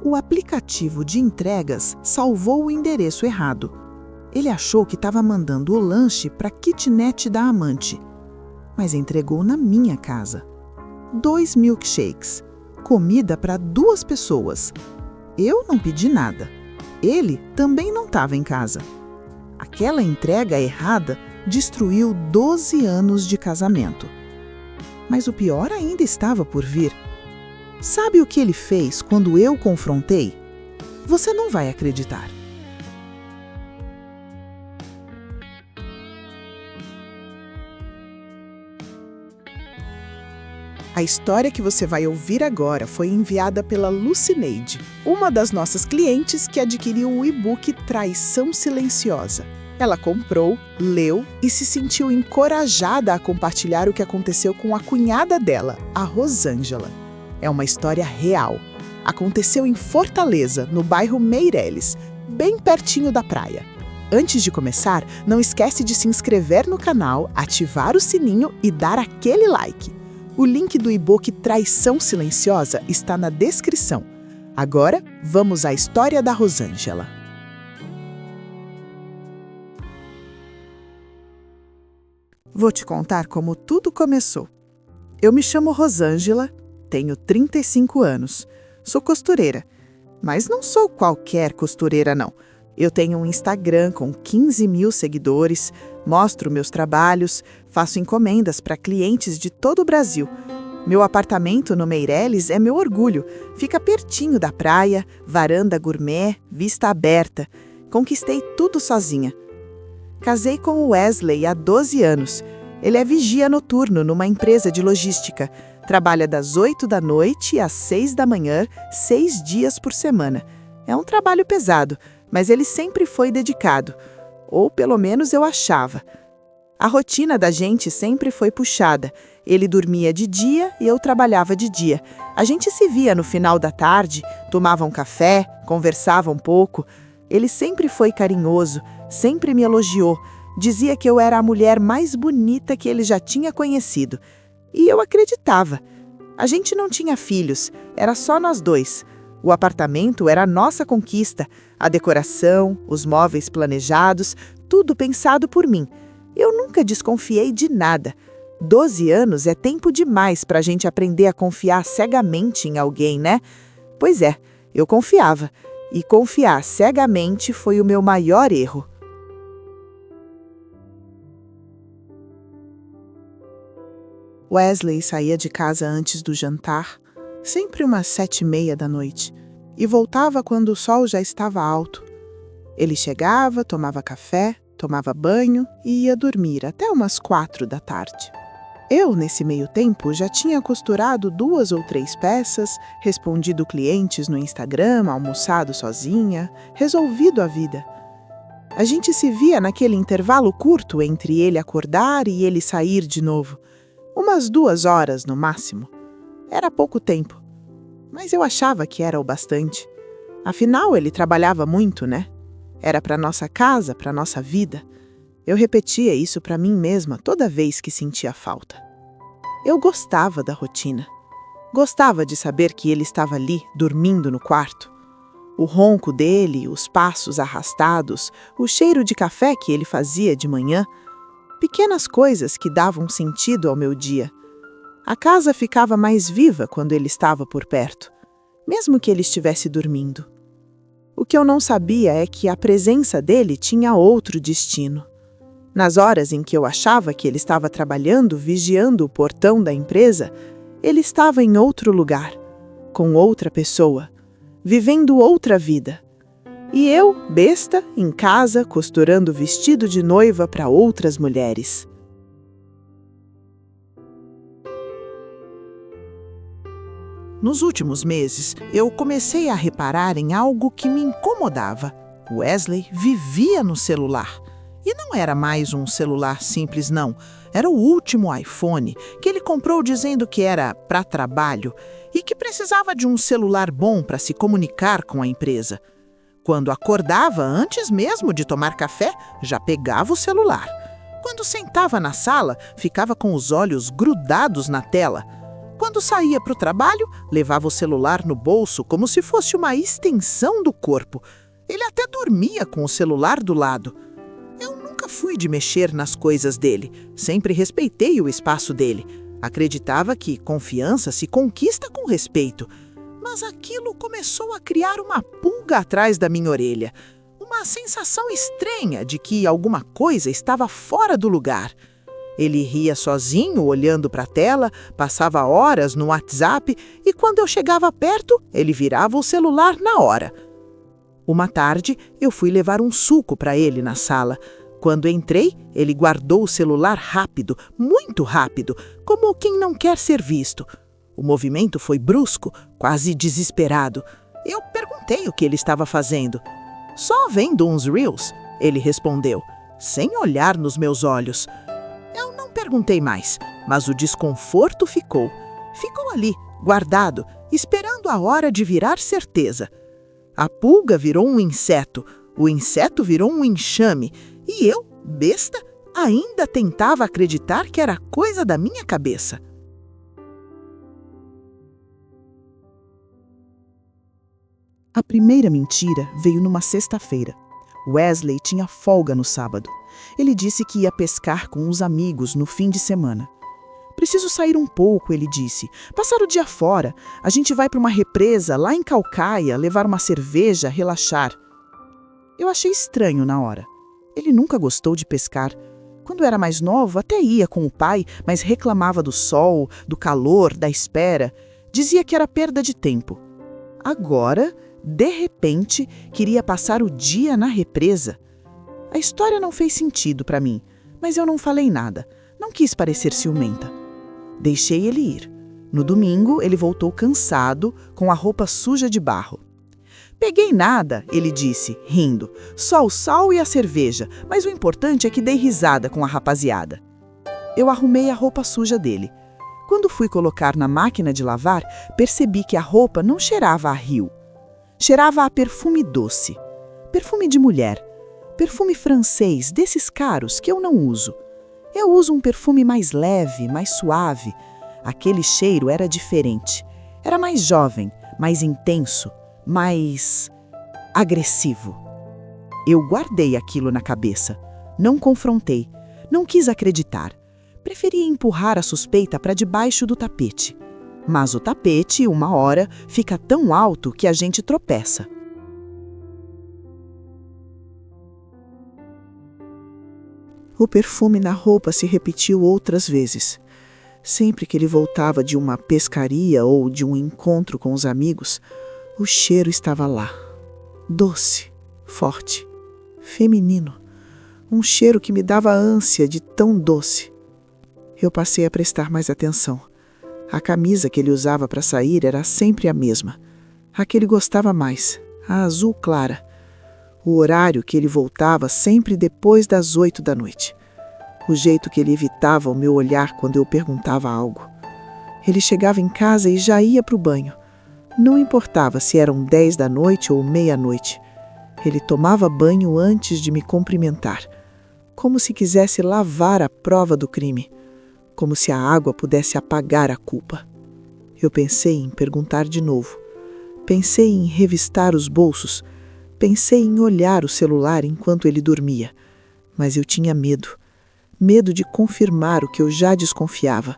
O aplicativo de entregas salvou o endereço errado. Ele achou que estava mandando o lanche para a kitnet da amante, mas entregou na minha casa. 2 milkshakes, comida para 2 pessoas. Eu não pedi nada. Ele também não estava em casa. Aquela entrega errada destruiu 12 anos de casamento. Mas o pior ainda estava por vir. Sabe o que ele fez quando eu confrontei? Você não vai acreditar. A história que você vai ouvir agora foi enviada pela Lucineide, uma das nossas clientes que adquiriu o e-book Traição Silenciosa. Ela comprou, leu e se sentiu encorajada a compartilhar o que aconteceu com a cunhada dela, a Rosângela. É uma história real. Aconteceu em Fortaleza, no bairro Meireles, bem pertinho da praia. Antes de começar, não esquece de se inscrever no canal, ativar o sininho e dar aquele like. O link do e-book Traição Silenciosa está na descrição. Agora, vamos à história da Rosângela. Vou te contar como tudo começou. Eu me chamo Rosângela, tenho 35 anos, sou costureira, mas não sou qualquer costureira não. Eu tenho um Instagram com 15 mil seguidores, mostro meus trabalhos, faço encomendas para clientes de todo o Brasil. Meu apartamento no Meireles é meu orgulho, fica pertinho da praia, varanda gourmet, vista aberta. Conquistei tudo sozinha. Casei com o Wesley há 12 anos. Ele é vigia noturno numa empresa de logística. Trabalha das 8 da noite às 6 da manhã, 6 dias por semana. É um trabalho pesado, mas ele sempre foi dedicado. Ou pelo menos eu achava. A rotina da gente sempre foi puxada. Ele dormia de dia e eu trabalhava de dia. A gente se via no final da tarde, tomava um café, conversava um pouco. Ele sempre foi carinhoso, sempre me elogiou. Dizia que eu era a mulher mais bonita que ele já tinha conhecido. E eu acreditava. A gente não tinha filhos, era só nós dois. O apartamento era a nossa conquista, a decoração, os móveis planejados, tudo pensado por mim. Eu nunca desconfiei de nada. 12 anos é tempo demais para a gente aprender a confiar cegamente em alguém, né? Pois é, eu confiava. E confiar cegamente foi o meu maior erro. Wesley saía de casa antes do jantar, sempre umas 7h30 da noite, e voltava quando o sol já estava alto. Ele chegava, tomava café, tomava banho e ia dormir até umas 4 da tarde. Eu, nesse meio tempo, já tinha costurado 2 ou 3 peças, respondido clientes no Instagram, almoçado sozinha, resolvido a vida. A gente se via naquele intervalo curto entre ele acordar e ele sair de novo. Umas 2 horas no máximo. Era pouco tempo, mas eu achava que era o bastante. Afinal, ele trabalhava muito, né? Era para nossa casa, para nossa vida. Eu repetia isso para mim mesma toda vez que sentia falta. Eu gostava da rotina. Gostava de saber que ele estava ali, dormindo no quarto. O ronco dele, os passos arrastados, o cheiro de café que ele fazia de manhã. Pequenas coisas que davam sentido ao meu dia. A casa ficava mais viva quando ele estava por perto, mesmo que ele estivesse dormindo. O que eu não sabia é que a presença dele tinha outro destino. Nas horas em que eu achava que ele estava trabalhando, vigiando o portão da empresa, ele estava em outro lugar, com outra pessoa, vivendo outra vida. E eu, besta, em casa, costurando vestido de noiva para outras mulheres. Nos últimos meses, eu comecei a reparar em algo que me incomodava. Wesley vivia no celular. E não era mais um celular simples, não. Era o último iPhone, que ele comprou dizendo que era para trabalho e que precisava de um celular bom para se comunicar com a empresa. Quando acordava, antes mesmo de tomar café, já pegava o celular. Quando sentava na sala, ficava com os olhos grudados na tela. Quando saía para o trabalho, levava o celular no bolso como se fosse uma extensão do corpo. Ele até dormia com o celular do lado. Eu nunca fui de mexer nas coisas dele, sempre respeitei o espaço dele. Acreditava que confiança se conquista com respeito. Mas aquilo começou a criar uma pulga atrás da minha orelha. Uma sensação estranha de que alguma coisa estava fora do lugar. Ele ria sozinho, olhando para a tela, passava horas no WhatsApp e quando eu chegava perto, ele virava o celular na hora. Uma tarde, eu fui levar um suco para ele na sala. Quando entrei, ele guardou o celular rápido, muito rápido, como quem não quer ser visto. O movimento foi brusco, quase desesperado. Eu perguntei o que ele estava fazendo. Só vendo uns reels, ele respondeu, sem olhar nos meus olhos. Eu não perguntei mais, mas o desconforto ficou. Ficou ali, guardado, esperando a hora de virar certeza. A pulga virou um inseto, o inseto virou um enxame, e eu, besta, ainda tentava acreditar que era coisa da minha cabeça. A primeira mentira veio numa sexta-feira. Wesley tinha folga no sábado. Ele disse que ia pescar com uns amigos no fim de semana. Preciso sair um pouco, ele disse. Passar o dia fora. A gente vai para uma represa lá em Calcaia, levar uma cerveja, relaxar. Eu achei estranho na hora. Ele nunca gostou de pescar. Quando era mais novo, até ia com o pai, mas reclamava do sol, do calor, da espera. Dizia que era perda de tempo. Agora, de repente, queria passar o dia na represa. A história não fez sentido para mim, mas eu não falei nada. Não quis parecer ciumenta. Deixei ele ir. No domingo, ele voltou cansado, com a roupa suja de barro. Peguei nada, ele disse, rindo. Só o sal e a cerveja, mas o importante é que dei risada com a rapaziada. Eu arrumei a roupa suja dele. Quando fui colocar na máquina de lavar, percebi que a roupa não cheirava a rio. Cheirava a perfume doce. Perfume de mulher. Perfume francês, desses caros que eu não uso. Eu uso um perfume mais leve, mais suave. Aquele cheiro era diferente. Era mais jovem, mais intenso, mais agressivo. Eu guardei aquilo na cabeça. Não confrontei. Não quis acreditar. Preferia empurrar a suspeita para debaixo do tapete. Mas o tapete, uma hora, fica tão alto que a gente tropeça. O perfume na roupa se repetiu outras vezes. Sempre que ele voltava de uma pescaria ou de um encontro com os amigos, o cheiro estava lá. Doce, forte, feminino. Um cheiro que me dava ânsia de tão doce. Eu passei a prestar mais atenção. A camisa que ele usava para sair era sempre a mesma. A que ele gostava mais, a azul clara. O horário que ele voltava sempre depois das 8 da noite. O jeito que ele evitava o meu olhar quando eu perguntava algo. Ele chegava em casa e já ia para o banho. Não importava se eram 10 da noite ou meia-noite. Ele tomava banho antes de me cumprimentar, como se quisesse lavar a prova do crime, como se a água pudesse apagar a culpa. Eu pensei em perguntar de novo. Pensei em revistar os bolsos. Pensei em olhar o celular enquanto ele dormia. Mas eu tinha medo. Medo de confirmar o que eu já desconfiava.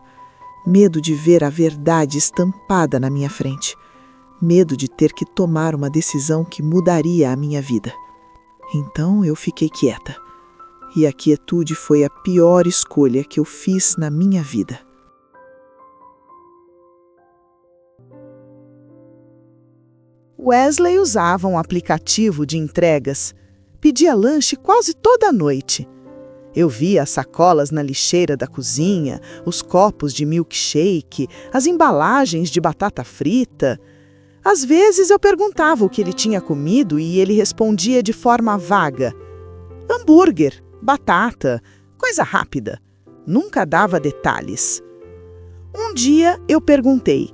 Medo de ver a verdade estampada na minha frente. Medo de ter que tomar uma decisão que mudaria a minha vida. Então eu fiquei quieta. E a quietude foi a pior escolha que eu fiz na minha vida. Wesley usava um aplicativo de entregas. Pedia lanche quase toda noite. Eu via as sacolas na lixeira da cozinha, os copos de milkshake, as embalagens de batata frita. Às vezes eu perguntava o que ele tinha comido e ele respondia de forma vaga. Hambúrguer, batata, coisa rápida. Nunca dava detalhes. Um dia eu perguntei,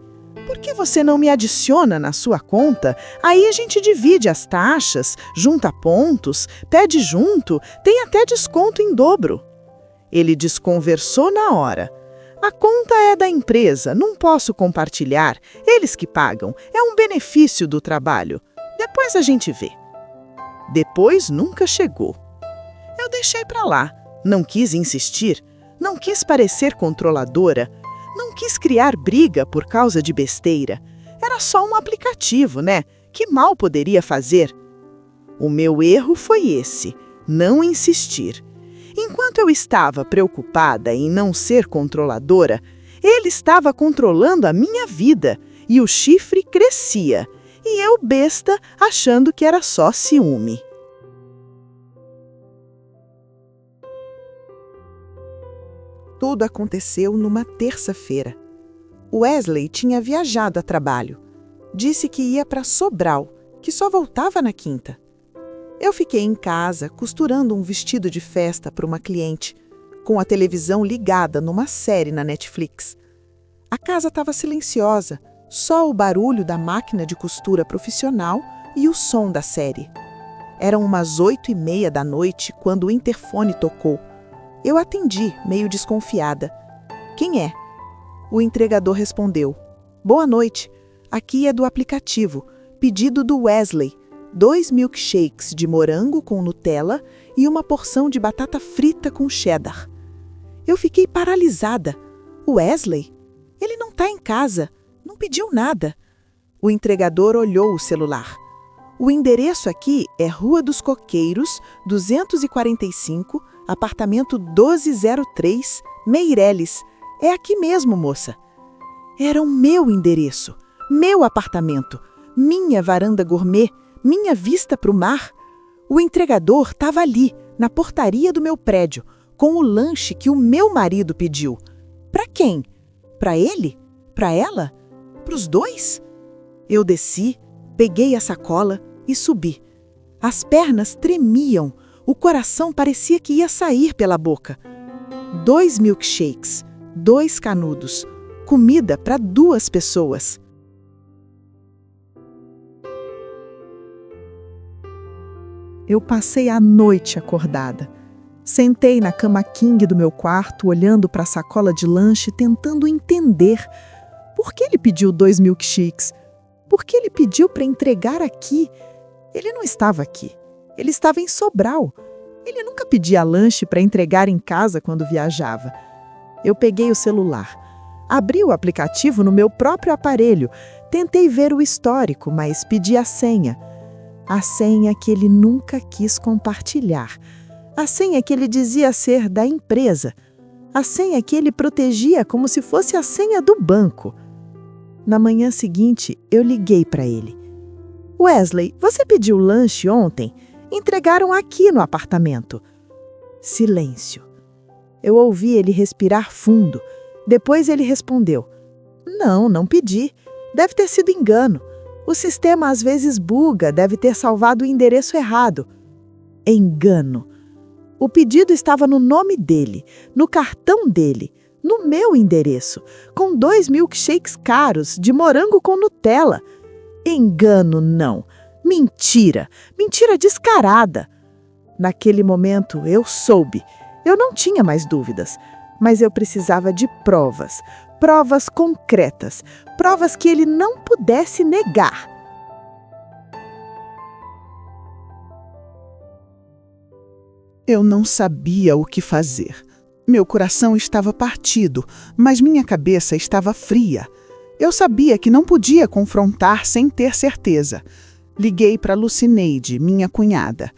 por que você não me adiciona na sua conta? Aí a gente divide as taxas, junta pontos, pede junto, tem até desconto em dobro. Ele desconversou na hora. A conta é da empresa, não posso compartilhar. Eles que pagam, é um benefício do trabalho. Depois a gente vê. Depois nunca chegou. Eu deixei pra lá, não quis insistir, não quis parecer controladora, não quis criar briga por causa de besteira. Era só um aplicativo, né? Que mal poderia fazer? O meu erro foi esse, não insistir. Enquanto eu estava preocupada em não ser controladora, ele estava controlando a minha vida e o chifre crescia, e eu besta achando que era só ciúme. Tudo aconteceu numa terça-feira. Wesley tinha viajado a trabalho. Disse que ia para Sobral, que só voltava na quinta. Eu fiquei em casa costurando um vestido de festa para uma cliente, com a televisão ligada numa série na Netflix. A casa estava silenciosa, só o barulho da máquina de costura profissional e o som da série. Eram umas 8h30 da noite quando o interfone tocou. Eu atendi, meio desconfiada. Quem é? O entregador respondeu. Boa noite, aqui é do aplicativo, pedido do Wesley. 2 milkshakes de morango com Nutella e uma porção de batata frita com cheddar. Eu fiquei paralisada. O Wesley? Ele não está em casa, não pediu nada. O entregador olhou o celular. O endereço aqui é Rua dos Coqueiros, 245, apartamento 1203, Meireles. É aqui mesmo, moça. Era o meu endereço, meu apartamento, minha varanda gourmet, minha vista para o mar. O entregador estava ali, na portaria do meu prédio, com o lanche que o meu marido pediu. Para quem? Para ele? Para ela? Para os dois? Eu desci, peguei a sacola e subi. As pernas tremiam, o coração parecia que ia sair pela boca. 2 milkshakes, 2 canudos, comida para 2 pessoas. Eu passei a noite acordada. Sentei na cama king do meu quarto, olhando para a sacola de lanche, tentando entender por que ele pediu 2 milkshakes. Por que ele pediu para entregar aqui? Ele não estava aqui. Ele estava em Sobral. Ele nunca pedia lanche para entregar em casa quando viajava. Eu peguei o celular. Abri o aplicativo no meu próprio aparelho. Tentei ver o histórico, mas pedi a senha. A senha que ele nunca quis compartilhar. A senha que ele dizia ser da empresa. A senha que ele protegia como se fosse a senha do banco. Na manhã seguinte, eu liguei para ele. Wesley, você pediu lanche ontem? Entregaram aqui no apartamento. Silêncio. Eu ouvi ele respirar fundo. Depois ele respondeu. Não pedi. Deve ter sido engano. O sistema às vezes buga, deve ter salvado o endereço errado. Engano. O pedido estava no nome dele, no cartão dele, no meu endereço, com 2 milkshakes caros, de morango com Nutella. Engano não. Mentira. Mentira descarada. Naquele momento eu soube. Eu não tinha mais dúvidas, mas eu precisava de provas. Provas concretas, provas que ele não pudesse negar. Eu não sabia o que fazer. Meu coração estava partido, mas minha cabeça estava fria. Eu sabia que não podia confrontar sem ter certeza. Liguei para Lucineide, minha cunhada.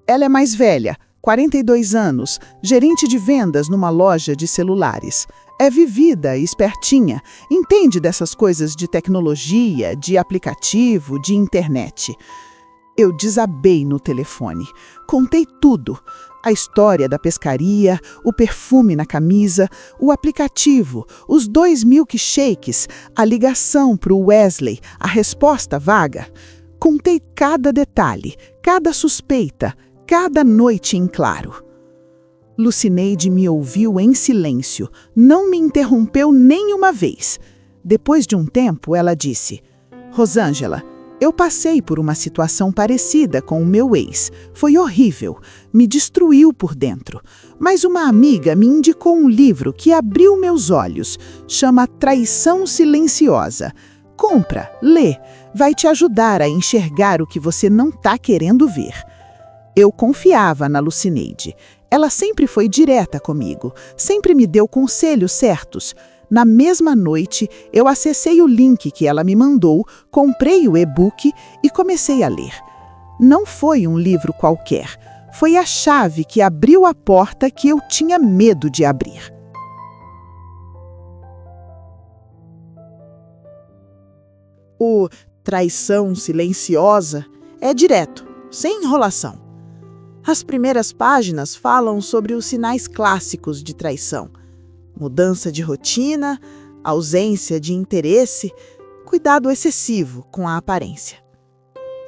Ela é mais velha, 42 anos, gerente de vendas numa loja de celulares. É vivida e espertinha, entende dessas coisas de tecnologia, de aplicativo, de internet. Eu desabei no telefone. Contei tudo. A história da pescaria, o perfume na camisa, o aplicativo, os 2 milkshakes, a ligação para o Wesley, a resposta vaga. Contei cada detalhe, cada suspeita, cada noite em claro. Lucineide me ouviu em silêncio, não me interrompeu nem uma vez. Depois de um tempo, ela disse, Rosângela, Eu passei por uma situação parecida com o meu ex. Foi horrível, me destruiu por dentro. Mas uma amiga me indicou um livro que abriu meus olhos. Chama Traição Silenciosa. Compra, lê, vai te ajudar a enxergar o que você não está querendo ver. Eu confiava na Lucineide. Ela sempre foi direta comigo, sempre me deu conselhos certos. Na mesma noite, eu acessei o link que ela me mandou, comprei o e-book e comecei a ler. Não foi um livro qualquer, foi a chave que abriu a porta que eu tinha medo de abrir. O Traição Silenciosa é direto, sem enrolação. As primeiras páginas falam sobre os sinais clássicos de traição. Mudança de rotina, ausência de interesse, cuidado excessivo com a aparência.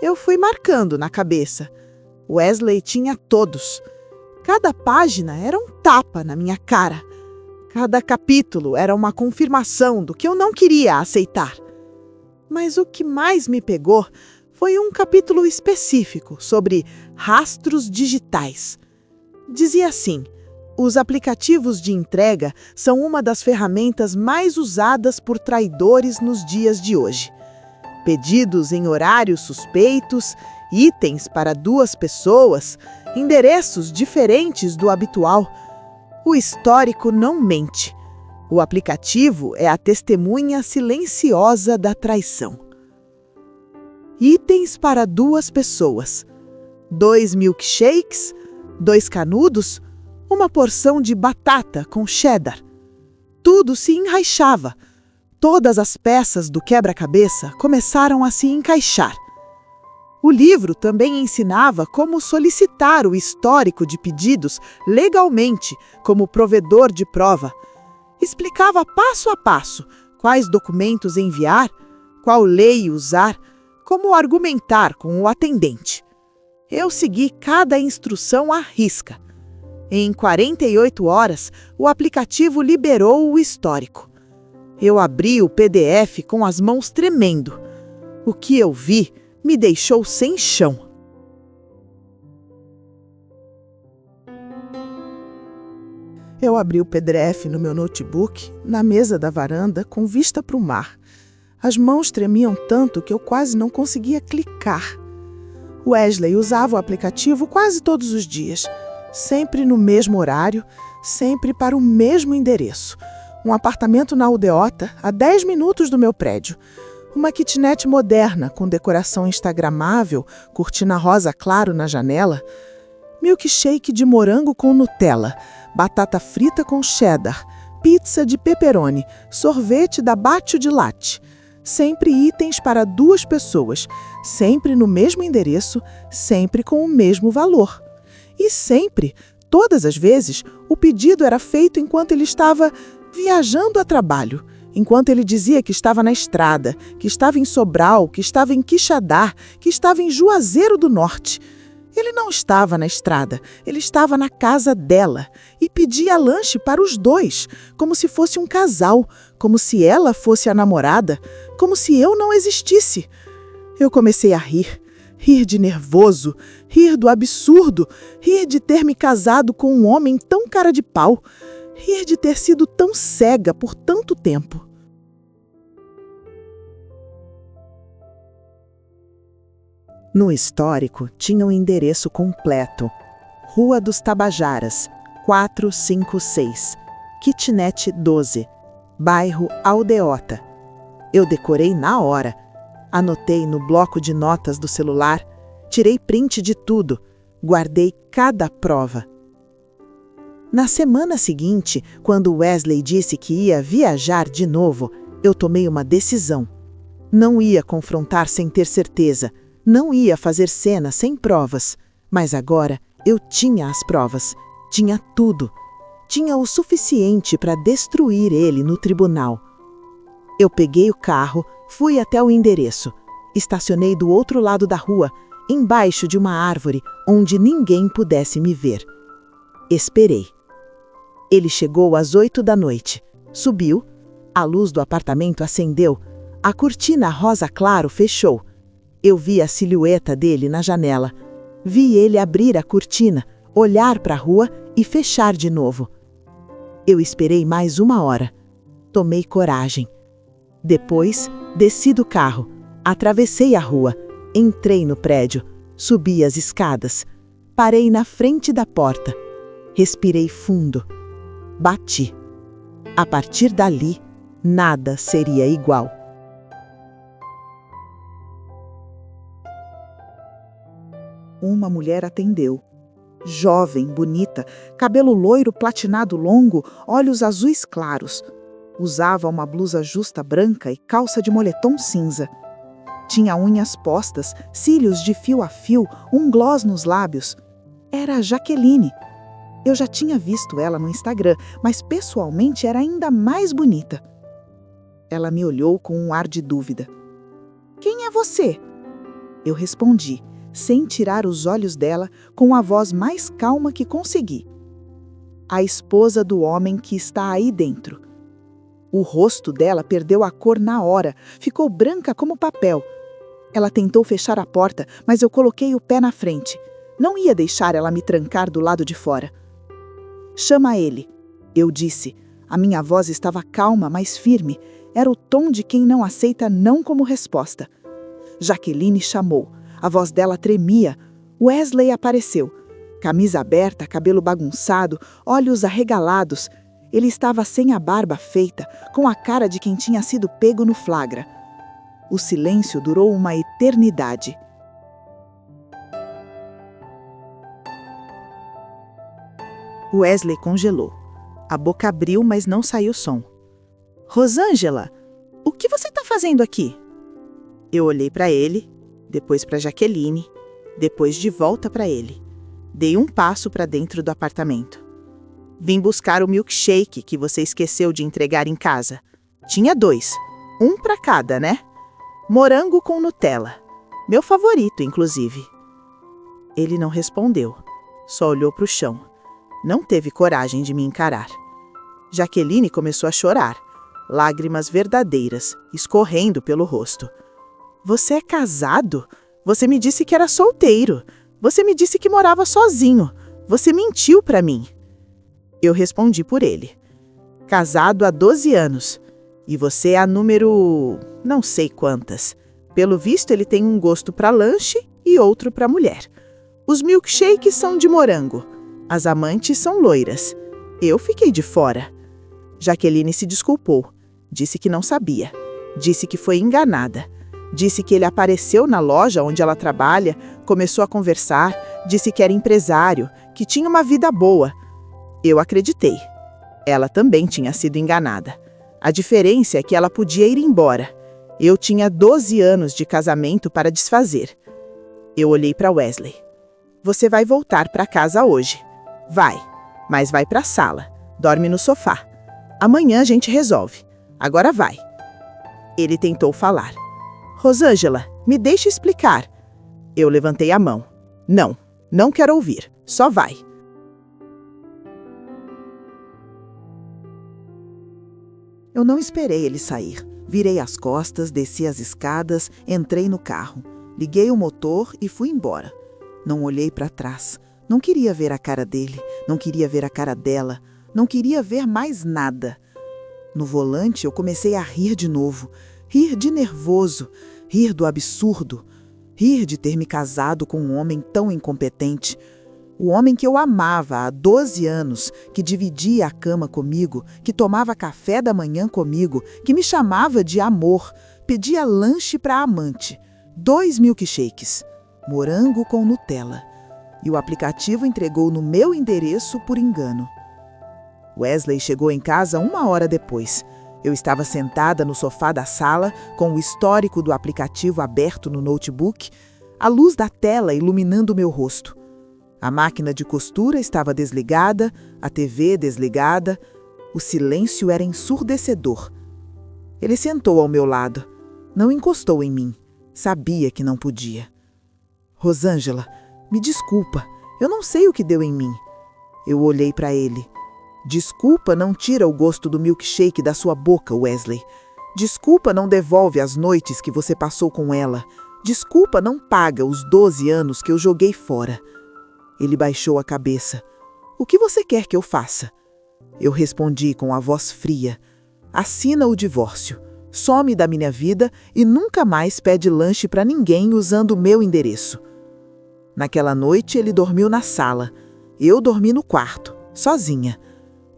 Eu fui marcando na cabeça. Wesley tinha todos. Cada página era um tapa na minha cara. Cada capítulo era uma confirmação do que eu não queria aceitar. Mas o que mais me pegou foi um capítulo específico sobre rastros digitais. Dizia assim: os aplicativos de entrega são uma das ferramentas mais usadas por traidores nos dias de hoje. Pedidos em horários suspeitos, itens para 2 pessoas, endereços diferentes do habitual. O histórico não mente. O aplicativo é a testemunha silenciosa da traição. Itens para 2 pessoas. 2 milkshakes, 2 canudos, uma porção de batata com cheddar. Tudo se encaixava. Todas as peças do quebra-cabeça começaram a se encaixar. O livro também ensinava como solicitar o histórico de pedidos legalmente como provedor de prova. Explicava passo a passo quais documentos enviar, qual lei usar, como argumentar com o atendente. Eu segui cada instrução à risca. Em 48 horas, o aplicativo liberou o histórico. Eu abri o PDF com as mãos tremendo. O que eu vi me deixou sem chão. Eu abri o PDF no meu notebook, na mesa da varanda, com vista para o mar. As mãos tremiam tanto que eu quase não conseguia clicar. Wesley usava o aplicativo quase todos os dias, sempre no mesmo horário, sempre para o mesmo endereço. Um apartamento na Aldeota, a 10 minutos do meu prédio. Uma kitnet moderna, com decoração instagramável, cortina rosa claro na janela. Milkshake de morango com Nutella, batata frita com cheddar, pizza de pepperoni, sorvete da Batio de Latte. Sempre itens para 2 pessoas, sempre no mesmo endereço, sempre com o mesmo valor. E sempre, todas as vezes, o pedido era feito enquanto ele estava viajando a trabalho, enquanto ele dizia que estava na estrada, que estava em Sobral, que estava em Quixadá, que estava em Juazeiro do Norte. Ele não estava na estrada, ele estava na casa dela e pedia lanche para os 2, como se fosse um casal, como se ela fosse a namorada, como se eu não existisse. Eu comecei a rir de nervoso, rir do absurdo, rir de ter me casado com um homem tão cara de pau, rir de ter sido tão cega por tanto tempo. No histórico tinha o endereço completo. Rua dos Tabajaras, 456, Kitnet 12, bairro Aldeota. Eu decorei na hora. Anotei no bloco de notas do celular, tirei print de tudo, guardei cada prova. Na semana seguinte, quando Wesley disse que ia viajar de novo, eu tomei uma decisão. Não ia confrontar sem ter certeza. Não ia fazer cena sem provas, mas agora eu tinha as provas, tinha tudo. Tinha o suficiente para destruir ele no tribunal. Eu peguei o carro, fui até o endereço. Estacionei do outro lado da rua, embaixo de uma árvore, onde ninguém pudesse me ver. Esperei. Ele chegou às 8 da noite. Subiu, a luz do apartamento acendeu, a cortina rosa claro fechou. Eu vi a silhueta dele na janela. Vi ele abrir a cortina, olhar para a rua e fechar de novo. Eu esperei mais 1 hora. Tomei coragem. Depois, desci do carro, atravessei a rua, entrei no prédio, subi as escadas, parei na frente da porta, respirei fundo, bati. A partir dali, nada seria igual. Uma mulher atendeu. Jovem, bonita, cabelo loiro platinado longo, olhos azuis claros. Usava uma blusa justa branca e calça de moletom cinza. Tinha unhas postas, cílios de fio a fio, um gloss nos lábios. Era a Jaqueline. Eu já tinha visto ela no Instagram, mas pessoalmente era ainda mais bonita. Ela me olhou com um ar de dúvida. "Quem é você?" Eu respondi, sem tirar os olhos dela, com a voz mais calma que consegui. "A esposa do homem que está aí dentro." O rosto dela perdeu a cor na hora, ficou branca como papel. Ela tentou fechar a porta, mas eu coloquei o pé na frente. Não ia deixar ela me trancar do lado de fora. "Chama ele", eu disse. A minha voz estava calma, mas firme. Era o tom de quem não aceita não como resposta. Jaqueline chamou. A voz dela tremia. Wesley apareceu. Camisa aberta, cabelo bagunçado, olhos arregalados. Ele estava sem a barba feita, com a cara de quem tinha sido pego no flagra. O silêncio durou uma eternidade. Wesley congelou. A boca abriu, mas não saiu som. "Rosângela, o que você está fazendo aqui?" Eu olhei para ele, depois para Jaqueline, depois de volta para ele. Dei um passo para dentro do apartamento. "Vim buscar o milkshake que você esqueceu de entregar em casa. Tinha 2, um para cada, né? Morango com Nutella. Meu favorito, inclusive." Ele não respondeu, só olhou para o chão. Não teve coragem de me encarar. Jaqueline começou a chorar, lágrimas verdadeiras, escorrendo pelo rosto. "Você é casado? Você me disse que era solteiro. Você me disse que morava sozinho. Você mentiu para mim." Eu respondi por ele. "Casado há 12 anos. E você é a número... não sei quantas. Pelo visto, ele tem um gosto para lanche e outro para mulher. Os milkshakes são de morango. As amantes são loiras. Eu fiquei de fora." Jaqueline se desculpou. Disse que não sabia. Disse que foi enganada. Disse que ele apareceu na loja onde ela trabalha, começou a conversar, disse que era empresário, que tinha uma vida boa. Eu acreditei. Ela também tinha sido enganada. A diferença é que ela podia ir embora. Eu tinha 12 anos de casamento para desfazer. Eu olhei para Wesley. "Você vai voltar para casa hoje. Vai, mas vai para a sala. Dorme no sofá. Amanhã a gente resolve. Agora vai." Ele tentou falar. "Rosângela, me deixe explicar." Eu levantei a mão. "Não, não quero ouvir. Só vai." Eu não esperei ele sair. Virei as costas, desci as escadas, entrei no carro. Liguei o motor e fui embora. Não olhei para trás. Não queria ver a cara dele, não queria ver a cara dela, não queria ver mais nada. No volante eu comecei a rir de novo, rir de nervoso, rir do absurdo, rir de ter me casado com um homem tão incompetente. O homem que eu amava há 12 anos, que dividia a cama comigo, que tomava café da manhã comigo, que me chamava de amor, pedia lanche para a amante, 2 milkshakes, morango com Nutella. E o aplicativo entregou no meu endereço por engano. Wesley chegou em casa 1 hora depois. Eu estava sentada no sofá da sala, com o histórico do aplicativo aberto no notebook, a luz da tela iluminando meu rosto. A máquina de costura estava desligada, a TV desligada. O silêncio era ensurdecedor. Ele sentou ao meu lado. Não encostou em mim. Sabia que não podia. "Rosângela, me desculpa. Eu não sei o que deu em mim." Eu olhei para ele. "Desculpa não tira o gosto do milkshake da sua boca, Wesley. Desculpa não devolve as noites que você passou com ela. Desculpa não paga os 12 anos que eu joguei fora. Ele baixou a cabeça. O que você quer que eu faça? Eu respondi com a voz fria. Assina o divórcio. Some da minha vida e nunca mais pede lanche para ninguém usando o meu endereço. Naquela noite ele dormiu na sala. Eu dormi no quarto, sozinha.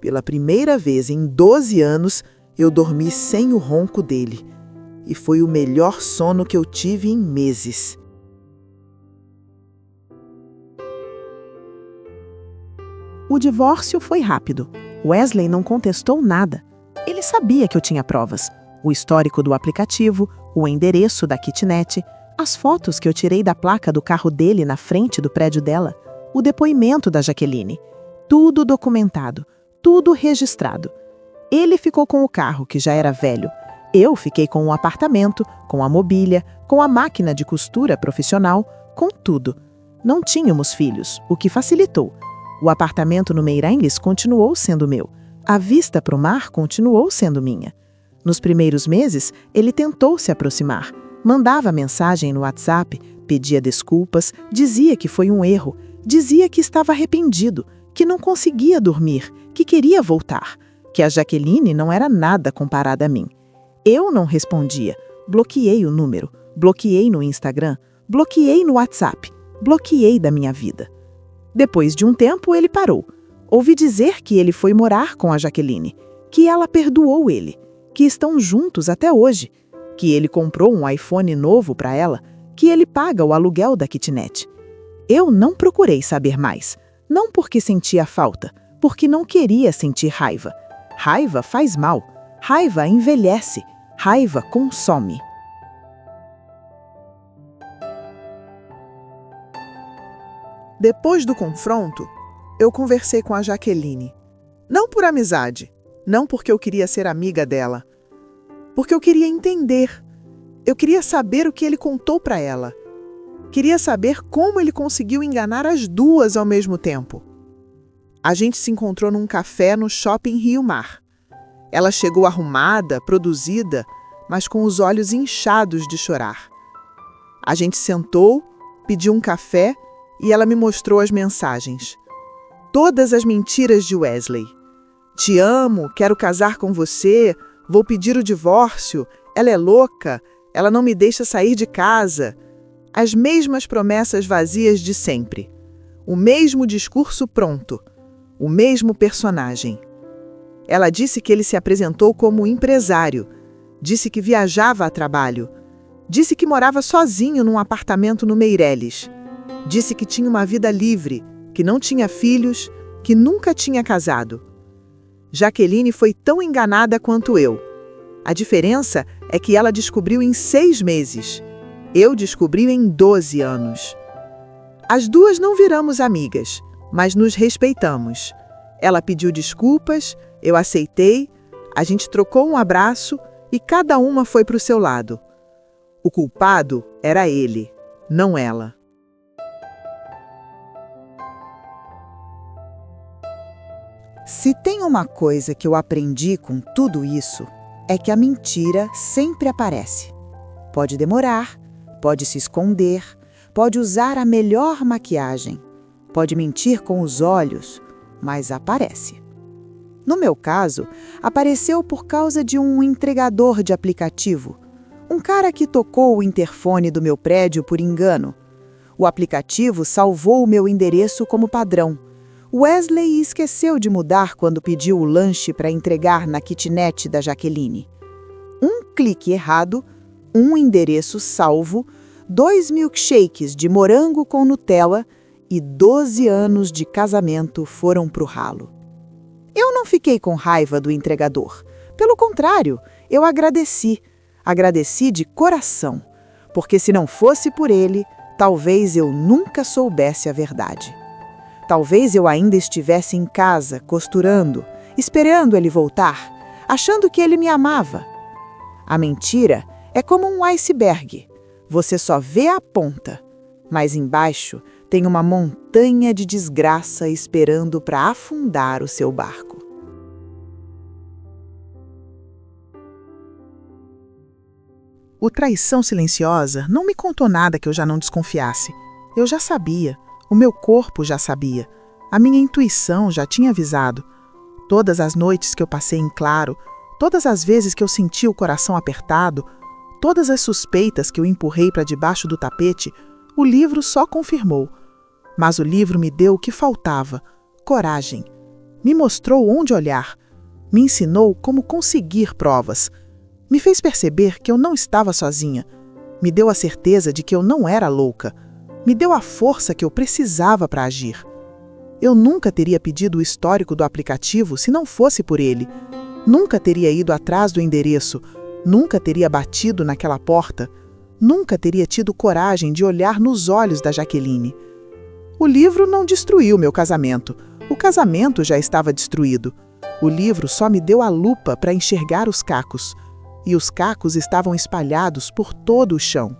Pela primeira vez em 12 anos, eu dormi sem o ronco dele. E foi o melhor sono que eu tive em meses. O divórcio foi rápido. Wesley não contestou nada. Ele sabia que eu tinha provas. O histórico do aplicativo, o endereço da kitnet, as fotos que eu tirei da placa do carro dele na frente do prédio dela, o depoimento da Jaqueline. Tudo documentado, tudo registrado. Ele ficou com o carro, que já era velho. Eu fiquei com o apartamento, com a mobília, com a máquina de costura profissional, com tudo. Não tínhamos filhos, o que facilitou. O apartamento no Meireles continuou sendo meu. A vista para o mar continuou sendo minha. Nos primeiros meses, ele tentou se aproximar. Mandava mensagem no WhatsApp, pedia desculpas, dizia que foi um erro, dizia que estava arrependido, que não conseguia dormir, que queria voltar, que a Jaqueline não era nada comparada a mim. Eu não respondia. Bloqueei o número, bloqueei no Instagram, bloqueei no WhatsApp, bloqueei da minha vida. Depois de um tempo, ele parou. Ouvi dizer que ele foi morar com a Jaqueline, que ela perdoou ele, que estão juntos até hoje, que ele comprou um iPhone novo para ela, que ele paga o aluguel da kitnet. Eu não procurei saber mais, não porque sentia falta, porque não queria sentir raiva. Raiva faz mal, raiva envelhece, raiva consome. Depois do confronto, eu conversei com a Jaqueline. Não por amizade, não porque eu queria ser amiga dela, porque eu queria entender. Eu queria saber o que ele contou para ela. Queria saber como ele conseguiu enganar as duas ao mesmo tempo. A gente se encontrou num café no Shopping Rio Mar. Ela chegou arrumada, produzida, mas com os olhos inchados de chorar. A gente sentou, pediu um café e ela me mostrou as mensagens. Todas as mentiras de Wesley. Te amo, quero casar com você, vou pedir o divórcio, ela é louca, ela não me deixa sair de casa. As mesmas promessas vazias de sempre. O mesmo discurso pronto. O mesmo personagem. Ela disse que ele se apresentou como empresário. Disse que viajava a trabalho. Disse que morava sozinho num apartamento no Meireles. Disse que tinha uma vida livre, que não tinha filhos, que nunca tinha casado. Jaqueline foi tão enganada quanto eu. A diferença é que ela descobriu em 6 meses. Eu descobri em 12 anos. As duas não viramos amigas, mas nos respeitamos. Ela pediu desculpas, eu aceitei, a gente trocou um abraço e cada uma foi para o seu lado. O culpado era ele, não ela. Se tem uma coisa que eu aprendi com tudo isso, é que a mentira sempre aparece. Pode demorar, pode se esconder, pode usar a melhor maquiagem, pode mentir com os olhos, mas aparece. No meu caso, apareceu por causa de um entregador de aplicativo, um cara que tocou o interfone do meu prédio por engano. O aplicativo salvou o meu endereço como padrão. Wesley esqueceu de mudar quando pediu o lanche para entregar na kitnet da Jaqueline. Um clique errado, um endereço salvo, 2 milkshakes de morango com Nutella e 12 anos de casamento foram pro ralo. Eu não fiquei com raiva do entregador. Pelo contrário, eu agradeci. Agradeci de coração, porque se não fosse por ele, talvez eu nunca soubesse a verdade. Talvez eu ainda estivesse em casa, costurando, esperando ele voltar, achando que ele me amava. A mentira é como um iceberg. Você só vê a ponta, mas embaixo tem uma montanha de desgraça esperando para afundar o seu barco. O Traição Silenciosa não me contou nada que eu já não desconfiasse. Eu já sabia, o meu corpo já sabia, a minha intuição já tinha avisado. Todas as noites que eu passei em claro, todas as vezes que eu senti o coração apertado, todas as suspeitas que eu empurrei para debaixo do tapete, o livro só confirmou. Mas o livro me deu o que faltava: coragem. Me mostrou onde olhar. Me ensinou como conseguir provas. Me fez perceber que eu não estava sozinha. Me deu a certeza de que eu não era louca. Me deu a força que eu precisava para agir. Eu nunca teria pedido o histórico do aplicativo se não fosse por ele. Nunca teria ido atrás do endereço. Nunca teria batido naquela porta. Nunca teria tido coragem de olhar nos olhos da Jaqueline. O livro não destruiu meu casamento. O casamento já estava destruído. O livro só me deu a lupa para enxergar os cacos. E os cacos estavam espalhados por todo o chão.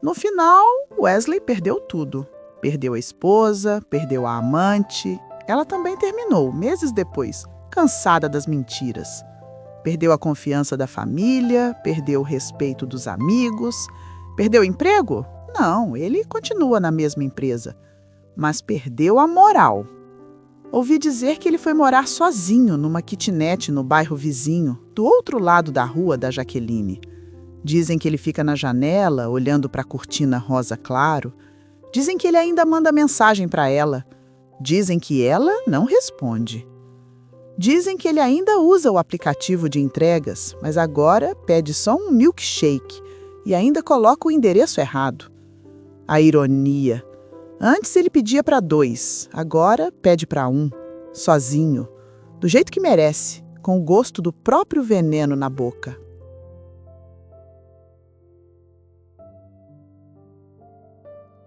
No final, Wesley perdeu tudo. Perdeu a esposa, perdeu a amante. Ela também terminou, meses depois, cansada das mentiras. Perdeu a confiança da família, perdeu o respeito dos amigos. Perdeu o emprego? Não, ele continua na mesma empresa. Mas perdeu a moral. Ouvi dizer que ele foi morar sozinho numa kitnet no bairro vizinho, do outro lado da rua da Jaqueline. Dizem que ele fica na janela, olhando para a cortina rosa claro. Dizem que ele ainda manda mensagem para ela. Dizem que ela não responde. Dizem que ele ainda usa o aplicativo de entregas, mas agora pede só um milkshake e ainda coloca o endereço errado. A ironia. Antes ele pedia para 2, agora pede para 1, sozinho, do jeito que merece, com o gosto do próprio veneno na boca.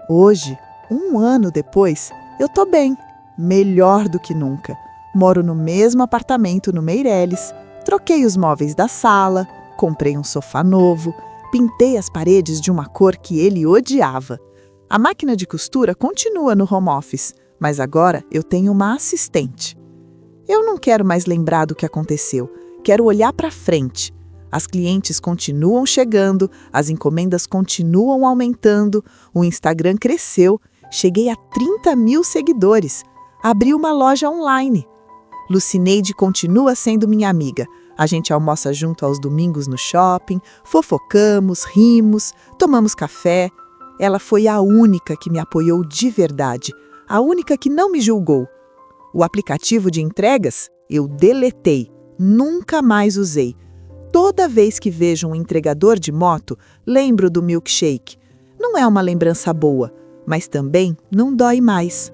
Hoje, 1 ano depois, eu tô bem, melhor do que nunca. Moro no mesmo apartamento no Meireles, troquei os móveis da sala, comprei um sofá novo, pintei as paredes de uma cor que ele odiava. A máquina de costura continua no home office, mas agora eu tenho uma assistente. Eu não quero mais lembrar do que aconteceu, quero olhar para frente. As clientes continuam chegando, as encomendas continuam aumentando, o Instagram cresceu, cheguei a 30 mil seguidores, abri uma loja online. Lucineide continua sendo minha amiga. A gente almoça junto aos domingos no shopping, fofocamos, rimos, tomamos café. Ela foi a única que me apoiou de verdade, a única que não me julgou. O aplicativo de entregas eu deletei, nunca mais usei. Toda vez que vejo um entregador de moto, lembro do milkshake. Não é uma lembrança boa, mas também não dói mais.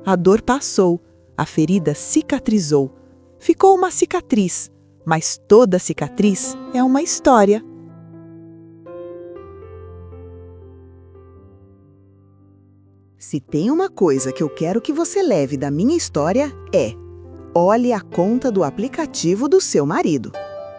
A dor passou, a ferida cicatrizou. Ficou uma cicatriz, mas toda cicatriz é uma história. Se tem uma coisa que eu quero que você leve da minha história é: olhe a conta do aplicativo do seu marido.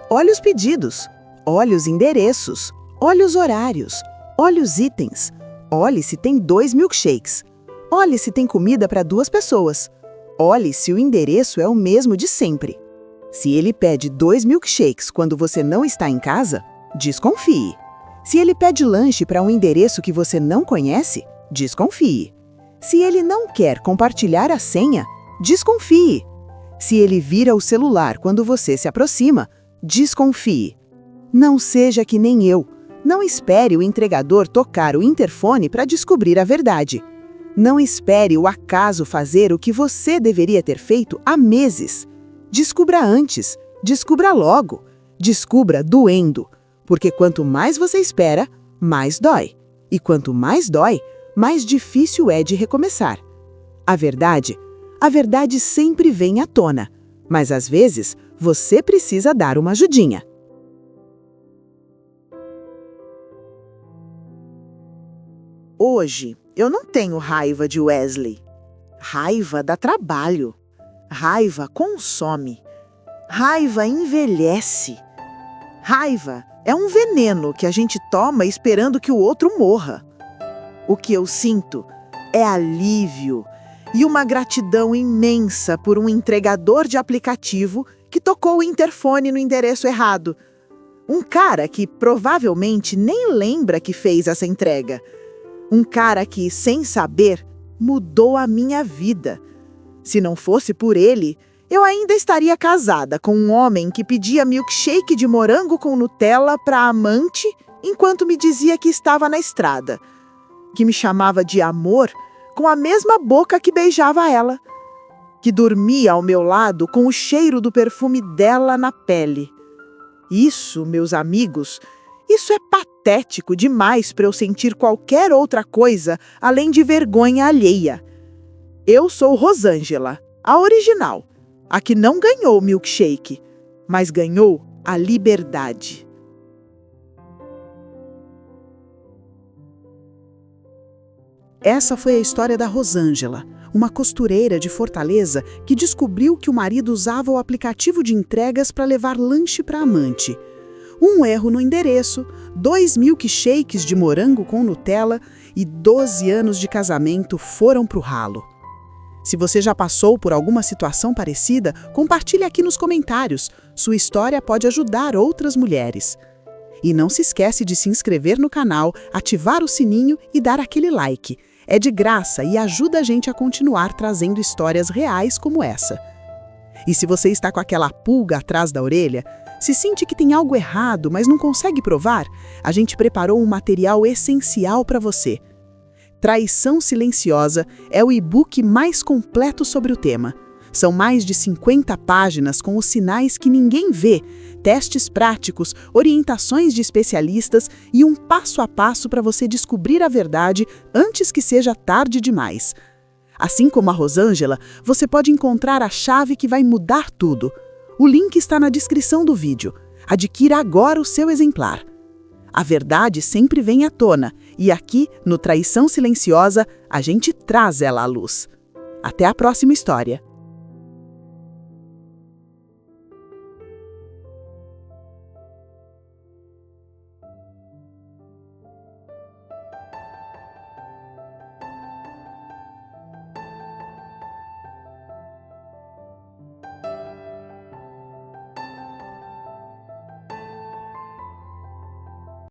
Olhe os pedidos, olhe os endereços, olhe os horários, olhe os itens, olhe se tem 2 milkshakes, olhe se tem comida para 2 pessoas, olhe se o endereço é o mesmo de sempre. Se ele pede 2 milkshakes quando você não está em casa, desconfie. Se ele pede lanche para um endereço que você não conhece, desconfie. Se ele não quer compartilhar a senha, desconfie. Se ele vira o celular quando você se aproxima, desconfie. Não seja que nem eu. Não espere o entregador tocar o interfone para descobrir a verdade. Não espere o acaso fazer o que você deveria ter feito há meses. Descubra antes, descubra logo, descubra doendo. Porque quanto mais você espera, mais dói. E quanto mais dói, mais difícil é de recomeçar. A verdade sempre vem à tona, mas às vezes você precisa dar uma ajudinha. Hoje, eu não tenho raiva de Wesley. Raiva dá trabalho. Raiva consome. Raiva envelhece. Raiva é um veneno que a gente toma esperando que o outro morra. O que eu sinto é alívio e uma gratidão imensa por um entregador de aplicativo que tocou o interfone no endereço errado. Um cara que provavelmente nem lembra que fez essa entrega. Um cara que, sem saber, mudou a minha vida. Se não fosse por ele, eu ainda estaria casada com um homem que pedia milkshake de morango com Nutella para a amante enquanto me dizia que estava na estrada. Que me chamava de amor com a mesma boca que beijava ela. Que dormia ao meu lado com o cheiro do perfume dela na pele. Isso, meus amigos, isso é patético demais para eu sentir qualquer outra coisa além de vergonha alheia. Eu sou Rosângela, a original, a que não ganhou o milkshake, mas ganhou a liberdade. Essa foi a história da Rosângela, uma costureira de Fortaleza que descobriu que o marido usava o aplicativo de entregas para levar lanche para a amante. Um erro no endereço, 2 milkshakes de morango com Nutella e 12 anos de casamento foram pro ralo. Se você já passou por alguma situação parecida, compartilhe aqui nos comentários. Sua história pode ajudar outras mulheres. E não se esquece de se inscrever no canal, ativar o sininho e dar aquele like. É de graça e ajuda a gente a continuar trazendo histórias reais como essa. E se você está com aquela pulga atrás da orelha, se sente que tem algo errado, mas não consegue provar, a gente preparou um material essencial para você. Traição Silenciosa é o e-book mais completo sobre o tema. São mais de 50 páginas com os sinais que ninguém vê, testes práticos, orientações de especialistas e um passo a passo para você descobrir a verdade antes que seja tarde demais. Assim como a Rosângela, você pode encontrar a chave que vai mudar tudo. O link está na descrição do vídeo. Adquira agora o seu exemplar. A verdade sempre vem à tona e aqui, no Traição Silenciosa, a gente traz ela à luz. Até a próxima história.